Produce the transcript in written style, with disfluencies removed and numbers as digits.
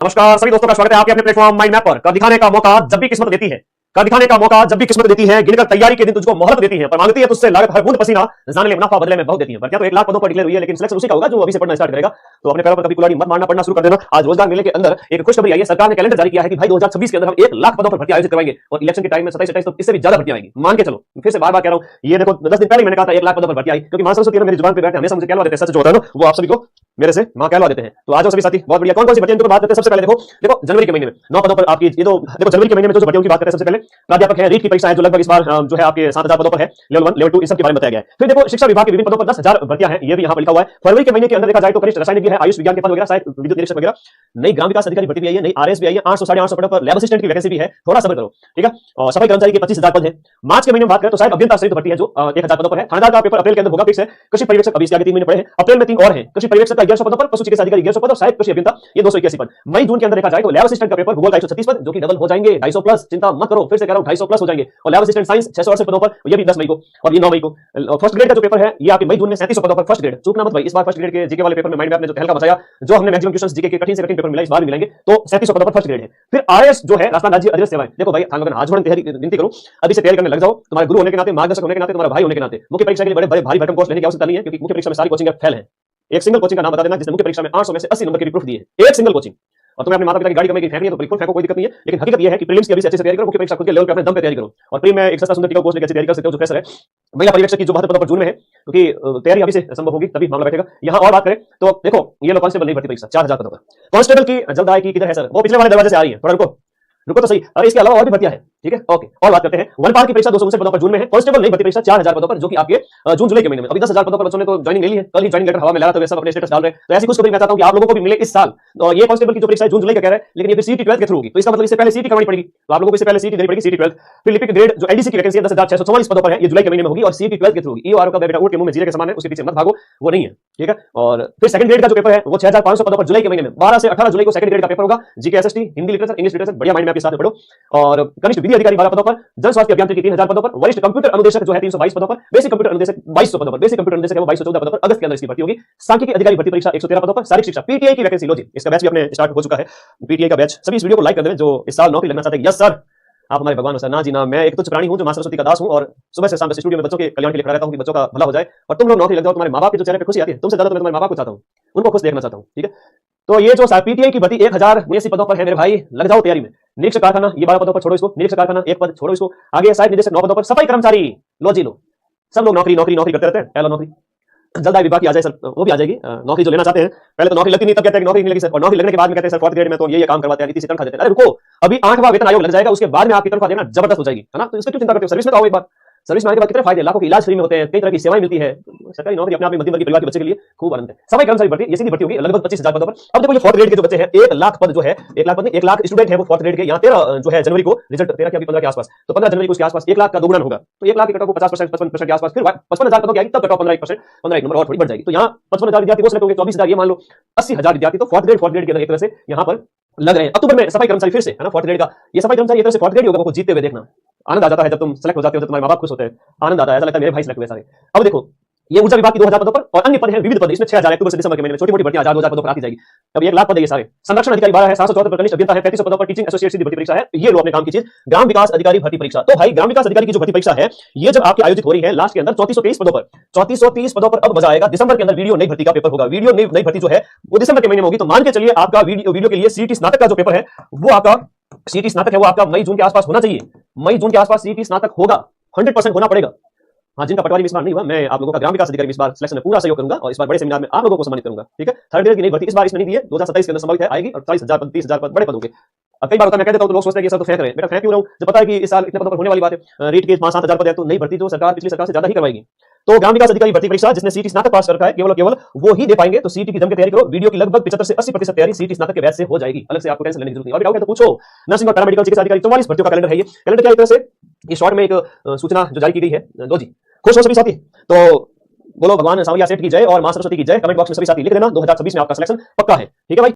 नमस्कार सभी दोस्तों का स्वागत है आपके अपने प्लेटफॉर्म माइंड मैप पर। कर दिखाने का मौका जब भी किस्मत देती है, कर दिखाने का मौका जब भी किस्मत देती है, गिनकर तैयारी के दिन तुझको मोहलत देती है, पर मांगती है तुझसे लागत हर बूंद पसीना, जाने ले मुनाफा बदले में बहुत देती है। भर्तियां तो 1 लाख पदों पर डिक्लेयर हुई है, लेकिन सिलेक्शन उसी का होगा जो अभी से पढ़ना स्टार्ट करेगा। तो अपने पैरों पर कभी कुल्हाड़ी मत मारना, पढ़ना शुरू कर देना। आज रोजगार मेले के अंदर एक खुशखबरी आई है, सरकार ने कैलेंडर जारी किया है कि भाई 2026 के अंदर हम 1 लाख पदों पर भर्ती आयोजित करवाएंगे और इलेक्शन के टाइम में 27-28 तो इससे भी ज्यादा भर्ती आएंगी। मान के चलो, फिर से बार-बार कह रहा हूं, ये देखो 10 दिन पहले मैंने कहा था 1 लाख पदों पर भर्ती आई, क्योंकि मां सरस्वती ने मेरी जुबान पे बैठे हमेशा मुझे कहलवा देते हैं, सच जो होता है ना वो आप सभी को मेरे से मां कहलवा देते हैं। तो आज सभी साथी बहुत बढ़िया, कौन-कौन सी भर्तियां बात करते हैं। सबसे पहले देखो जनवरी के महीने में 9 पदों पर आपकी ये तो देखो जनवरी के महीने में जो भर्तियों की बात करते हैं। सबसे पहले प्राध्यापक है, रीट की परीक्षा है जो लगभग इस बार जो है आपके 7000 पदों पर है, लेवल 1 लेवल 2 इन सब के बारे में बताया गया है। फिर देखो शिक्षा विभाग के विभिन्न पदों पर 10000 भर्तियां हैं, ये भी यहां पर लिखा हुआ है। फरवरी के महीने के अंदर देखा जाए तो कनिष्ठ रसायन है, आयुष विज्ञान के पद वगैरह, शायद विद्युत निरीक्षक वगैरह, नई ग्राम विकास अधिकारी भर्ती भी आई है, नई आरएस भी आई है, 800 850 पदों पर लैब असिस्टेंट की वैकेंसी भी है। थोड़ा सब्र करो, ठीक है। और सफाई कर्मचारी के 25000 पद है। मार्च के महीने में बात करें तो शायद अभियंता संयुक्त भर्ती है जो 1000 पदों पर है। थानेदार का पेपर अप्रैल के अंदर होगा, फिक्स है। कृषि पर्यवेक्षक अभी इसके आगे 3 महीने पड़े हैं, अप्रैल में 3 और हैं। कृषि पर्यवेक्षक का 1100 पदों पर, पशु चिकित्सा अधिकारी 1100 पद और शायद कृषि अभियंता ये 281 पद। मई जून के अंदर देखा जाए तो लैब असिस्टेंट का पेपर भूगोल का 136 पद जो कि डबल हो जाएंगे 250 प्लस, चिंता मत करो, फिर से कह रहा हूं 250 प्लस हो जाएंगे। और लैब असिस्टेंट साइंस 668 पदों पर, ये भी 10 मई को और ये 9 मई को। फर्स्ट ग्रेड का जो पेपर है ये आपके मई जून में 3700 पदों पर फर्स्ट ग्रेड। चूकना मत भाई, इस बार फर्स्ट ग्रेड के जीके वाले पेपर में माइंड मैप ने जो तहलका मचाया, जो हमने मैक्सिमम क्वेश्चंस जीके के कठिन से कठिन पेपर मिला, इस बार भी मिलेंगे। तो 3700 पदों पर फर्स्ट ग्रेड है। फिर आरएस जो है राजस्थान राज्य अधिरथ सेवाएं, देखो भाई थाना हाथ जोड़कर विनती करूं, अभी से तैयारी करने लग जाओ। तुम्हारे गुरु होने के नाते, मार्गदर्शक होने के नाते, तुम्हारा भाई होने के नाते मुख्य परीक्षा के लिए बड़े भारी भरकम कोर्स लेने की आवश्यकता नहीं है, क्योंकि मुख्य परीक्षा में सारी कोचिंग फेल है। एक सिंगल कोचिंग का नाम बता देना जिसने मुख्य परीक्षा में 800 में से 80 नंबर की भी प्रूफ दी है, एक सिंगल कोचिंग। और तुम्हें अपने माता पिता की गाड़ी कमाई की फेंकनी है तो बिल्कुल फेंको, कोई दिक्कत नहीं है। लेकिन हकीकत यह है कि प्रीलिम्स की अभी से अच्छे से तैयारी करो, मुख्य परीक्षा खुद के लेवल पे अपने दम पे तैयारी करो। और प्री में एक सस्ता सुंदर टिकट कोर्स लेकर तैयारी कर सकते हो जो प्रेशर है। महिला पर्यवेक्षक की जो 72 पदों पर जून में है, क्योंकि तैयारी अभी से संभव होगी तभी मामला बैठेगा। यहां और बात करें तो देखो ये लो कांस्टेबल नहीं भर्ती परीक्षा 4000 पदों पर। कांस्टेबल की जल्द आएगी, किधर है सर? वो पिछले वाले दरवाजे से आ रही है, थोड़ा रुको रुको तो सही। अरे इसके अलावा और भी भर्तियां हैं, ठीक है ओके। और बात करते हैं वनपाल की परीक्षा 259 पदों पर जून में है। कांस्टेबल नहीं भर्ती परीक्षा 4000 पदों पर जो कि आपके जून जुलाई के महीने में। अभी 10000 पदों पर बच्चों ने तो ज्वाइनिंग ले ली है, कल ही ज्वाइनिंग लेटर हवा में लगा, तो वे सब अपने स्टेटस डाल रहे हैं। तो ऐसी कुछ खबरें मैं चाहता हूं कि आप लोगों को भी मिले इस साल। और ये कांस्टेबल की जो परीक्षा है जून जुलाई का कह रहा है, लेकिन ये फिर सीटी 12 के थ्रू होगी, तो इसका मतलब इससे पहले सीटी करवानी पड़ेगी। तो आप लोगों को इससे पहले सीटी देनी पड़ेगी, सीटी 12। फिर लिपिक ग्रेड जो एलडीसी की वैकेंसी है 10644 पदों पर है, ये जुलाई के महीने में होगी और सीटी 12 के थ्रू होगी। ईओआरओ का बेटा ऊंट के मुंह में जीरे के समान है, उसके पीछे मत भागो, वो नहीं है, ठीक है। और फिर सेकंड ग्रेड का जो पेपर है वो 6500 पदों पर जुलाई के महीने में 12 से 18 जुलाई को सेकंड ग्रेड का पेपर होगा। GK SST, Hindi literature, English literature, बढ़िया माइंड मैप के साथ पढ़ो। और कनिष्ठ विधि अधिकारी 12 पदों पर, जन स्वास्थ्य अभियांत्रिकी 3000 पदों पर, वरिष्ठ कंप्यूटर अनुदेशक जो है 322 पदों पर, बेसिक कंप्यूटर अनुदेशक 2200 पदों पर, बेसिक कंप्यूटर अनुदेशक है वो 2214 पदों पर। अगस्त के अंदर इसकी भर्ती होगी। सांख्यिकी अधिकारी भर्ती परीक्षा 113 पदों पर। शारीरिक शिक्षा पीटीआई की वैकेंसी लो जी, इसका बैच भी अपने स्टार्ट हो चुका है, पीटीआई का बैच। सभी इस वीडियो को लाइक कर दें जो इस साल नौकरी लगना चाहते हैं। यस सर, आप हमारे भगवान हो सर। ना जी ना, मैं एक तुच्छ प्राणी हूं जो मां सरस्वती का दास हूं और सुबह से शाम तक स्टूडियो में बच्चों के कल्याण के लिए खड़ा रहता हूं कि बच्चों का भला हो जाए और तुम लोग नौकरी लग जाओ। तुम्हारे मां बाप के जो चेहरे पे खुशी आती है, तुमसे ज्यादा तो मैं तुम्हारे मां बाप को चाहता हूं, उनको खुश देखना चाहता हूं, ठीक है। तो ये जो पीटीआई की भर्ती 1079 पदों पर है मेरे भाई, लग जाओ तैयारी में। निरीक्षक कारखाना ये 12 पदों पर, छोड़ो इसको। निरीक्षक कारखाना 1 पद, छोड़ो इसको। आगे साहित्य निदेशक 9 पदों पर। सफाई कर्मचारी लो जी लो, सब लोग नौकरी नौकरी नौकरी करते रहते हैं। नौकरी जल्द आए विभाग की आ जाए सर, वो भी आ जाएगी। नौकरी जो लेना चाहते हैं, पहले तो नौकरी लगती नहीं, तब कहते हैं नौकरी नहीं लगी सर, और नौकरी लगने के बाद में कहते हैं सर 4th ग्रेड में तो ये काम करवाते हैं, इतनी तनख्वाह देते हैं। अरे रुको, अभी 8वां वेतन आयोग लग जाएगा, उसके बाद में आपकी तनख्वाह देना जबरदस्त हो जाएगी, है ना। तो इसमें क्यों चिंता करते हो? सर्विस में तो आओ एक बार। सर्विस में आने के बाद कितने फायदे, लाखों के इलाज फ्री में होते हैं, कई तरह की सेवाएं मिलती है। सरकारी नौकरी अपने आप में मध्यम वर्गीय परिवार के बच्चे के लिए खूब आनंद है। सफाई कर्मचारी भर्ती ये सीधी भर्ती होगी लगभग 25000 पदों पर। अब देखो ये 4th ग्रेड के जो बच्चे हैं, 1 लाख पद जो है, 1 लाख पद नहीं 1 लाख स्टूडेंट है वो 4th ग्रेड के। यहाँ 13 जो है जनवरी को रिजल्ट, 13 के अभी 15 के आसपास, तो 15 जनवरी को उसके आसपास 1 लाख का दोगुना होगा। तो 1 लाख की कट ऑफ को 50% 55% के आसपास, फिर 55000 पदों की आएगी, तब कट ऑफ 15% 15 एक नंबर और थोड़ी बढ़ जाएगी। तो यहाँ 55,000 विद्यार्थी वो सिलेक्ट होंगे, 24,000 ये मान लो 80,000 विद्यार्थी तो 4th ग्रेड के अंदर एक तरह से यहाँ पर लग रहे हैं। अक्टूबर में सफाई कर्मचारी फिर से, है ना, 4th ग्रेड का ये सफाई कर्मचारी एक तरह से 4th ग्रेड होगा, वो जीतते हुए देखना आनंद आ जाता है। जब तुम सेलेक्ट हो जाते हो, जब तुम्हारे मां बाप खुश होते हैं, आनंद आता है, ऐसा लगता है मेरे भाई सेलेक्ट हुए सारे। अब देखो ये ऊर्जा विभाग की 2000 पदों पर और अन्य पद है विविध पद, इसमें 6000 अक्टूबर से दिसंबर के महीने में छोटी मोटी भर्तियां 1000 पदों पर आती जाएगी। अब 1 लाख पद है ये सारे। संरक्षण अधिकारी 12 है, 774 पर कनिष्ठ अभियंता है, 3500 पदों पर टीचिंग एसोसिएट सीधी भर्ती परीक्षा है। ये लो अपने काम की चीज। ग्राम विकास अधिकारी भर्ती परीक्षा, तो भाई ग्राम विकास अधिकारी की जो भर्ती परीक्षा है ये जब आपकी आयोजित हो रही है लास्ट के अंदर 3423 पदों पर, 3430 पदों पर अब मजा आएगा। दिसंबर के अंदर वीडियो नई भर्ती का पेपर होगा। वीडियो नई भर्ती जो है वो दिसंबर के महीने में होगी। तो मान के चलिए आपका वीडियो के लिए सीटी स्नातक का जो पेपर है वो आपका सीटी स्नातक है वो आपका मई जून के आसपास होना चाहिए। मई जून के आसपास सीटी स्नातक होगा, 100% होना पड़ेगा। हाँ, जिनका पटवारी में इस बार नहीं हुआ, मैं आप लोगों का ग्राम विकास अधिकारी में इस बार सिलेक्शन में पूरा सहयोग करूंगा और इस बार बड़े सेमिनार में आप लोगों को सम्मानित करूंगा, ठीक है। 3rd ग्रेड की नई भर्ती इस बार इसमें नहीं दी है, 2027 के अंदर संभावित है आएगी और 40,000 पद 30,000 पद बड़े पद होंगे। अब कई बार होता है मैं कह देता हूं तो लोग सोचते हैं कि सर तो फेंक रहे हैं। बेटा फेंक क्यों रहा हूं, जब पता है कि इस साल इतने पदों पर होने वाली बात है। रीट के 5-7 हजार पद है, तो नई भर्ती जो सरकार पिछली सरकार से ज्यादा ही करवाएगी। तो ग्राम विकास अधिकारी भर्ती परीक्षा जिसने सीटी स्नातक पास कर रखा है केवल वो ही दे पाएंगे। तो सीटी की जम के तैयारी करो। वीडियो की लगभग 75 से 80% तैयारी सीटी स्नातक के बैच से हो जाएगी, अलग से आपको टेंशन लेने की जरूरत नहीं। और डाउट है तो पूछो। नर्सिंग और पैरामेडिकल चिकित्सा अधिकारी 44 भर्तियों का कैलेंडर है। ये कैलेंडर क्या एक तरह से ये शॉर्ट में एक सूचना जो जारी की गई है। लो जी, खुश हो सभी साथी? तो बोलो भगवान सांवरिया सेठ की जय और मां सरस्वती की जय। कमेंट बॉक्स में सभी साथी लिख देना, 2026 में आपका सिलेक्शन पक्का है, ठीक है भाई।